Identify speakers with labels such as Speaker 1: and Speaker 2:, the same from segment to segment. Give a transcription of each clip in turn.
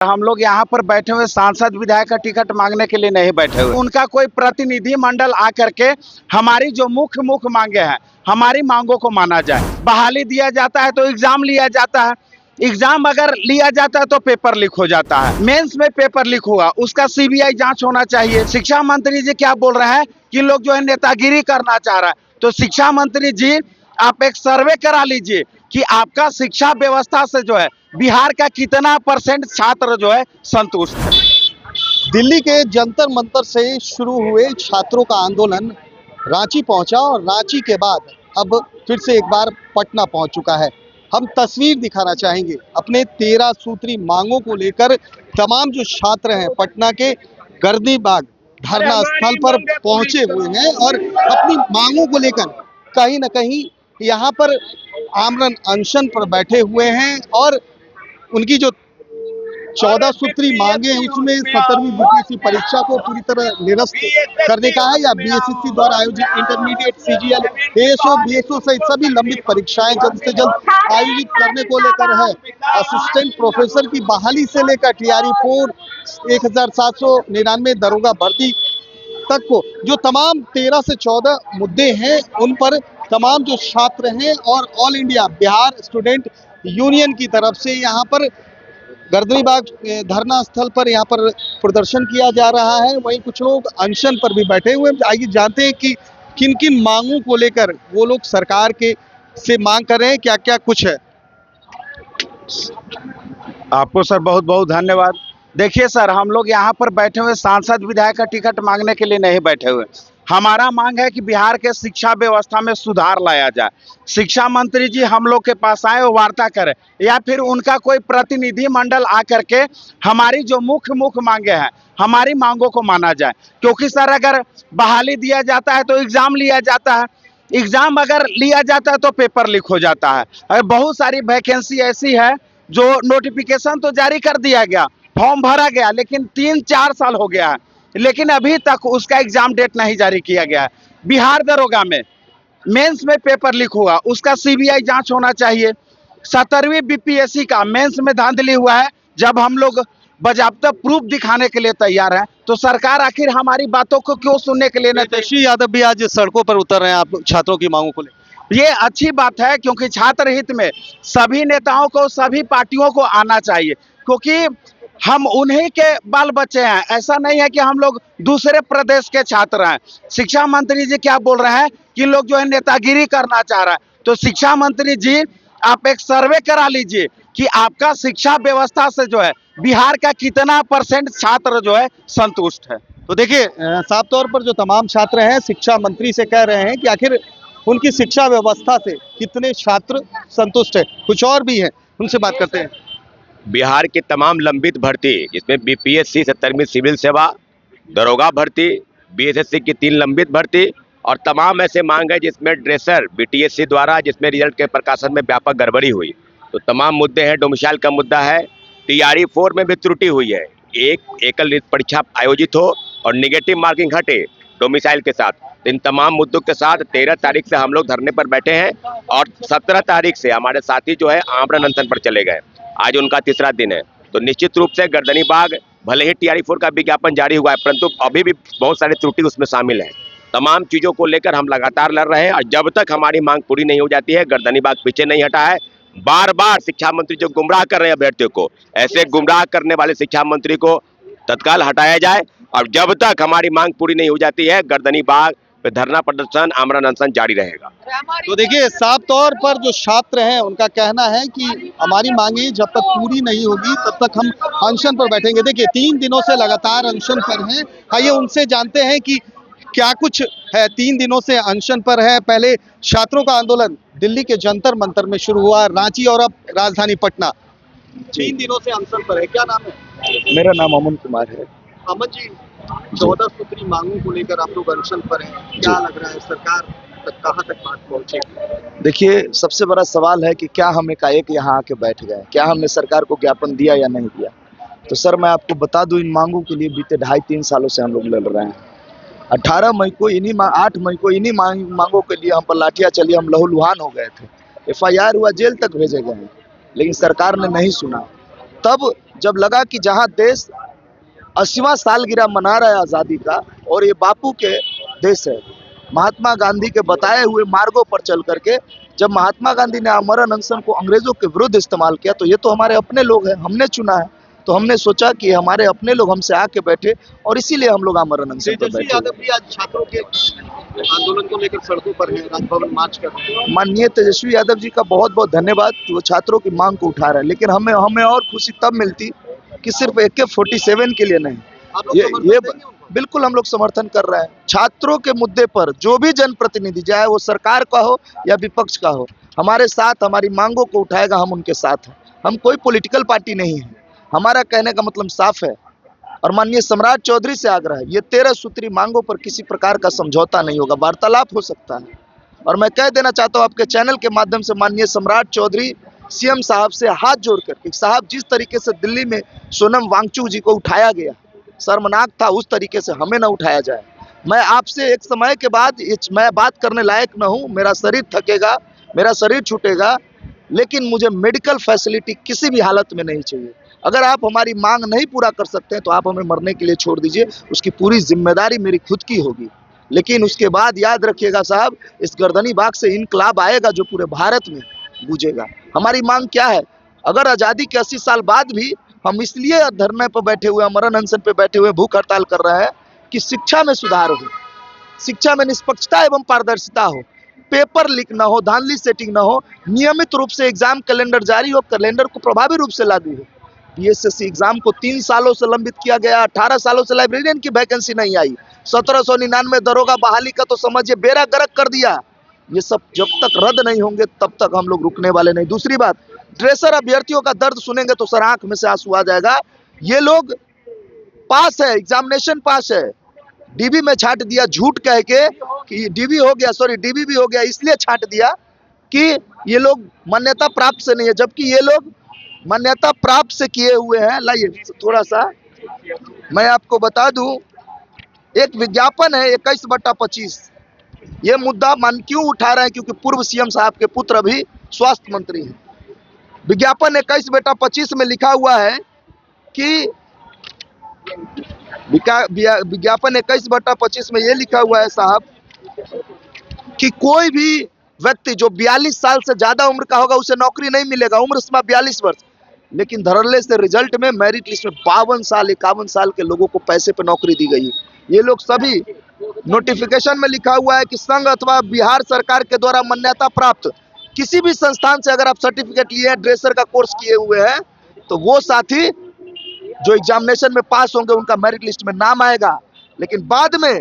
Speaker 1: हम लोग यहाँ पर बैठे हुए सांसद विधायक का टिकट मांगने के लिए नहीं बैठे हुए। उनका कोई प्रतिनिधि मंडल आकर के हमारी जो मुख्य मांगे हैं, हमारी मांगों को माना जाए। बहाली दिया जाता है तो एग्जाम लिया जाता है, एग्जाम अगर लिया जाता है तो पेपर लीक हो जाता है। मेंस में पेपर लीक हुआ, उसका सीबीआई जांच होना चाहिए। शिक्षा मंत्री जी क्या बोल रहे हैं कि लोग जो है नेतागिरी करना चाह रहा है, तो शिक्षा मंत्री जी आप एक सर्वे करा लीजिए कि आपका शिक्षा व्यवस्था से जो है बिहार का कितना % छात्र जो है संतुष्ट है।
Speaker 2: दिल्ली के जंतर मंतर से शुरू हुए छात्रों का आंदोलन रांची पहुंचा और रांची के बाद अब फिर से एक बार पटना पहुंच चुका है। हम तस्वीर दिखाना चाहेंगे अपने 13 सूत्री मांगों को लेकर। तमाम जो छात्र हैं पटना के गर्दी बाग धरना स्थल पर पहुंचे हुए हैं और अपनी मांगों को लेकर कहीं ना कहीं यहाँ पर आमरण अनशन पर बैठे हुए हैं। और उनकी जो 14 सूत्री मांगे हैं उसमें 17वीं बीपीएससी परीक्षा को पूरी तरह निरस्त करने का है, या बीएसएससी द्वारा आयोजित इंटरमीडिएट सीजीएल एएसओ बीएसओ सहित सभी लंबित परीक्षाएं जल्द से जल्द आयोजित करने को लेकर है। असिस्टेंट प्रोफेसर की बहाली से लेकर टीआरई 4 1799 दरोगा भर्ती तक को जो तमाम 13 से 14 मुद्दे हैं उन पर तमाम जो छात्र हैं और all India Bihar student union की तरफ से यहाँ पर गर्दनीबाग धरना स्थल पर यहाँ पर प्रदर्शन किया जा रहा है। वहीं कुछ लोग अनशन पर भी बैठे हुए हैं। आइए जानते हैं कि किन किन मांगों को लेकर वो लोग सरकार के से मांग कर रहे हैं, क्या क्या कुछ है।
Speaker 1: आपको सर बहुत बहुत धन्यवाद। देखिए सर, हम लोग यहाँ पर बैठे हुए सांसद विधायक का टिकट मांगने के लिए नहीं बैठे हुए। हमारा मांग है कि बिहार के शिक्षा व्यवस्था में सुधार लाया जाए। शिक्षा मंत्री जी हम लोग के पास आए और वार्ता करें, या फिर उनका कोई प्रतिनिधि मंडल आकर के हमारी जो मुख्य मांगे हैं, हमारी मांगों को माना जाए। क्योंकि सर अगर बहाली दिया जाता है तो एग्जाम लिया जाता है, एग्जाम अगर लिया जाता है तो पेपर लीक हो जाता है। अगर बहुत सारी वैकेंसी ऐसी है जो नोटिफिकेशन तो जारी कर दिया गया, फॉर्म भरा गया, लेकिन 3-4 साल हो गया है, लेकिन अभी तक उसका एग्जाम डेट नहीं जारी किया गया है। बिहार दरोगा में मेंस में पेपर लीक हुआ, उसका सीबीआई जांच होना चाहिए। 17वीं बीपीएससी का मेंस में धांधली हुआ है। जब हम लोग बाजाबता प्रूफ दिखाने के लिए तैयार हैं तो सरकार आखिर हमारी बातों को क्यों सुनने के लिए नहीं?
Speaker 2: तेजस्वी यादव भी आज सड़कों पर उतर रहे हैं आप छात्रों की मांगों को लेकर।
Speaker 1: ये अच्छी बात है, क्योंकि छात्र हित में सभी नेताओं को, सभी पार्टियों को आना चाहिए, क्योंकि हम उन्हीं के बाल बच्चे हैं। ऐसा नहीं है कि हम लोग दूसरे प्रदेश के छात्र हैं। शिक्षा मंत्री जी क्या बोल रहे हैं कि लोग जो है नेतागिरी करना चाह रहा है, तो शिक्षा मंत्री जी आप एक सर्वे करा लीजिए कि आपका शिक्षा व्यवस्था से जो है बिहार का कितना % छात्र जो है संतुष्ट है।
Speaker 2: तो देखिए साफ तौर पर जो तमाम छात्र हैं शिक्षा मंत्री से कह रहे हैं कि आखिर उनकी शिक्षा व्यवस्था से कितने छात्र संतुष्ट है। कुछ और भी है, उनसे बात करते हैं।
Speaker 3: बिहार की तमाम लंबित भर्ती, जिसमें बीपीएससी 17वीं सिविल सेवा, दरोगा भर्ती, बीएसएससी की 3 लंबित भर्ती और तमाम ऐसे मांग है जिसमें ड्रेसर बीटीएससी द्वारा जिसमें रिजल्ट के प्रकाशन में व्यापक गड़बड़ी हुई, तो तमाम मुद्दे हैं। डोमिसाइल का मुद्दा है, टीआरई 4 में भी त्रुटि हुई है, एक एकल परीक्षा आयोजित हो और निगेटिव मार्किंग हटे डोमिसाइल के साथ। इन तमाम मुद्दों के साथ 13 तारीख से हम लोग धरने पर बैठे हैं और 17 तारीख से हमारे साथी जो है आमरण अनशन पर चले गए। आज उनका तीसरा दिन है। तो निश्चित रूप से गर्दनीबाग भले ही टीआरई 4 का विज्ञापन जारी हुआ है, परंतु अभी भी बहुत सारे त्रुटि उसमें शामिल है। तमाम चीज़ों को लेकर हम लगातार लड़ रहे हैं और जब तक हमारी मांग पूरी नहीं हो जाती है, गर्दनीबाग पीछे नहीं हटा है। बार बार शिक्षा मंत्री जो गुमराह कर रहे हैं अभ्यर्थियों को, ऐसे गुमराह करने वाले शिक्षा मंत्री को तत्काल हटाया जाए। और जब तक हमारी मांग पूरी नहीं हो जाती है, गर्दनीबाग पे धरना प्रदर्शन, आमरण अनशन जारी रहेगा।
Speaker 2: तो देखिए साफ तौर पर जो छात्र हैं उनका कहना है कि हमारी मांगे जब तक पूरी नहीं होगी तब तक हम अनशन पर बैठेंगे। देखिए 3 दिनों से लगातार अनशन पर हैं। आइए उनसे जानते हैं कि क्या कुछ है। 3 दिनों से अनशन पर है। पहले छात्रों का आंदोलन दिल्ली के जंतर मंतर में शुरू हुआ, रांची और अब राजधानी पटना। 3 दिनों से अनशन पर है। क्या नाम है?
Speaker 4: मेरा नाम अमन कुमार है।
Speaker 2: अमन जी, 14 सूत्री मांगों को लेकर आप लोग अनशन पर हैं, क्या लग रहा है सरकार तक कहाँ तक बात पहुंचेगी?
Speaker 4: देखिए सबसे बड़ा सवाल है कि क्या हम एकाएक यहाँ आके बैठ गए, क्या हमने सरकार को ज्ञापन दिया या नहीं दिया। तो सर मैं आपको बता दूं, इन मांगों के लिए बीते 2.5-3 सालों से हम लोग लड़ रहे हैं। 8 मई को इन्हीं मांगों के लिए हम पर लाठियां चली, हम लहूलुहान हो गए थे। FIR हुआ, जेल तक भेजे गए हैं, लेकिन सरकार ने नहीं सुना। तब जब लगा कि जहां देश 80वां सालगिरह मना रहा है आज़ादी का, और ये बापू के देश है, महात्मा गांधी के बताए हुए मार्गों पर चल करके जब महात्मा गांधी ने आमरण अनशन को अंग्रेजों के विरुद्ध इस्तेमाल किया, तो ये तो हमारे अपने लोग हैं, हमने चुना है, तो हमने सोचा कि हमारे अपने लोग हमसे आके बैठे, और इसीलिए हम लोग आमरण अनशन पर
Speaker 2: तेजस्वी
Speaker 4: बैठे।
Speaker 2: यादव भी आज छात्रों के आंदोलन को लेकर सड़कों पर हैं, राजभवन मार्च कर रहे हैं।
Speaker 4: माननीय तेजस्वी यादव जी का बहुत बहुत धन्यवाद कि वो छात्रों की मांग को उठा रहे हैं, लेकिन हमें और खुशी तब मिलती कि सिर्फ AK-47 के लिए नहीं,
Speaker 2: आप लोग
Speaker 4: ये
Speaker 2: समर्थन
Speaker 4: ये
Speaker 2: देंगे उनको?
Speaker 4: बिल्कुल हम लोग समर्थन कर रहे हैं। छात्रों के मुद्दे पर जो भी जनप्रतिनिधि, चाहे वो सरकार का हो या विपक्ष का हो, हमारे साथ हमारी मांगों को उठाएगा, हम उनके साथ हैं। हम कोई पॉलिटिकल पार्टी नहीं है, हमारा कहने का मतलब साफ है। और माननीय सम्राट चौधरी से आग्रह है, ये 13 सूत्री मांगों पर किसी प्रकार का समझौता नहीं होगा, वार्तालाप हो सकता है। और मैं कह देना चाहता हूँ आपके चैनल के माध्यम से, माननीय सम्राट चौधरी CM साहब से हाथ जोड़कर कि साहब, जिस तरीके से दिल्ली में सोनम वांगचुक जी को उठाया गया, शर्मनाक था, उस तरीके से हमें ना उठाया जाए। मैं आपसे एक समय के बाद मैं बात करने लायक न हूँ, मेरा शरीर थकेगा, मेरा शरीर छूटेगा, लेकिन मुझे मेडिकल फैसिलिटी किसी भी हालत में नहीं चाहिए। अगर आप हमारी मांग नहीं पूरा कर सकते हैं तो आप हमें मरने के लिए छोड़ दीजिए, उसकी पूरी जिम्मेदारी मेरी खुद की होगी। लेकिन उसके बाद याद रखिएगा साहब, इस गर्दनी बाग से इनकलाब आएगा जो पूरे भारत में गूंजेगा। हमारी मांग क्या है? अगर आज़ादी के 80 साल बाद भी हम इसलिए धरने पर बैठे हुए, अमरण अनशन पे बैठे हुए, भूख हड़ताल कर रहे हैं कि शिक्षा में सुधार हो, शिक्षा में निष्पक्षता एवं पारदर्शिता हो, पेपर लीक ना हो, धांधली सेटिंग ना हो, नियमित रूप से एग्जाम कैलेंडर जारी हो, कैलेंडर को प्रभावी रूप से लागू हो। BSSC एग्जाम को 3 सालों से लंबित किया गया, 18 सालों से लाइब्रेरियन की वैकेंसी नहीं आई, 1799 दरोगा बहाली का तो समझिए बेड़ा गर्क कर दिया। ये सब जब तक रद्द नहीं होंगे तब तक हम लोग रुकने वाले नहीं। दूसरी बात, ड्रेसर अभ्यर्थियों का दर्द सुनेंगे तो सर आंख में से आंसू आ जाएगा। ये लोग पास है, एग्जामिनेशन पास है, DB में छांट दिया झूठ कह के कि DB हो गया, सॉरी DB भी हो गया, इसलिए छांट दिया कि ये लोग मान्यता प्राप्त से नहीं है, जबकि ये लोग मान्यता प्राप्त से किए हुए हैं। लाइए थोड़ा सा मैं आपको बता दूं, एक विज्ञापन है 21/25। ये मुद्दा क्यों उठा रहे हैं? क्योंकि पूर्व CM साहब के पुत्र अभी स्वास्थ्य मंत्री हैं। विज्ञापन 21/25 में लिखा हुआ है कि विज्ञापन 21/25 में ये लिखा हुआ है साहब कि कोई भी व्यक्ति जो 42 साल से ज्यादा उम्र का होगा उसे नौकरी नहीं मिलेगा, उम्र सीमा 42 वर्ष। लेकिन धड़ल्ले से रिजल्ट में मेरिट लिस्ट में 52 साल 51 साल के लोगों को पैसे पे नौकरी दी गई है। ये लोग सभी, नोटिफिकेशन में लिखा हुआ है कि संघ अथवा बिहार सरकार के द्वारा मान्यता प्राप्त किसी भी संस्थान से अगर आप सर्टिफिकेट लिए हैं, ड्रेसर का कोर्स किए हुए हैं, तो वो साथी जो एग्जामिनेशन में पास होंगे उनका मेरिट लिस्ट में नाम आएगा। लेकिन बाद में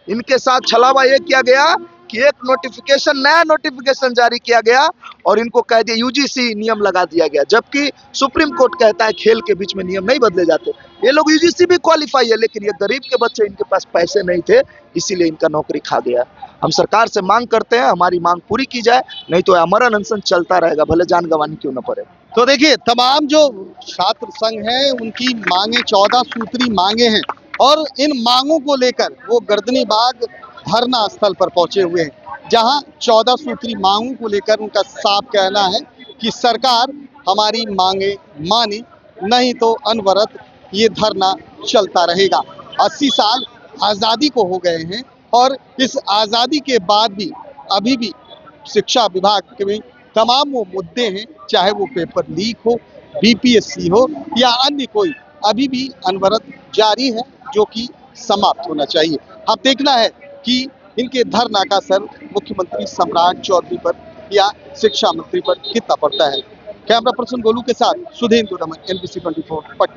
Speaker 4: इनके साथ छलावा ये किया गया कि एक नोटिफिकेशन, नया नोटिफिकेशन जारी किया गया और इनको कह दिया UGC नियम लगा दिया गया, जबकि सुप्रीम कोर्ट कहता है खेल के बीच में नियम नहीं बदले जाते। ये लोग UGC भी क्वालिफाई है, लेकिन ये गरीब के बच्चे, इनके पास पैसे नहीं थे, इसीलिए इनका नौकरी खा गया। हम सरकार से मांग करते हैं हमारी मांग पूरी की जाए, नहीं तो अमरण अनशन चलता रहेगा, भले जान गंवानी क्यों न पड़े।
Speaker 2: तो देखिए, तमाम जो छात्र संघ हैं उनकी मांगे 14 सूत्री मांगे हैं, और इन मांगों को लेकर वो गर्दनी बाग धरना स्थल पर पहुंचे हुए हैं, जहां 14 सूत्री मांगों को लेकर उनका साफ कहना है कि सरकार हमारी मांगे माने, नहीं तो अनवरत ये धरना चलता रहेगा। 80 साल आज़ादी को हो गए हैं, और इस आज़ादी के बाद भी अभी भी शिक्षा विभाग के में तमाम वो मुद्दे हैं, चाहे वो पेपर लीक हो, BPSC हो या अन्य कोई, अभी भी अनवरत जारी है, जो कि समाप्त होना चाहिए। अब देखना है कि इनके धरना का असर मुख्यमंत्री सम्राट चौधरी पर या शिक्षा मंत्री पर कितना पड़ता है। कैमरा पर्सन गोलू के साथ सुधींद्र रमन, NBC 24 पटना।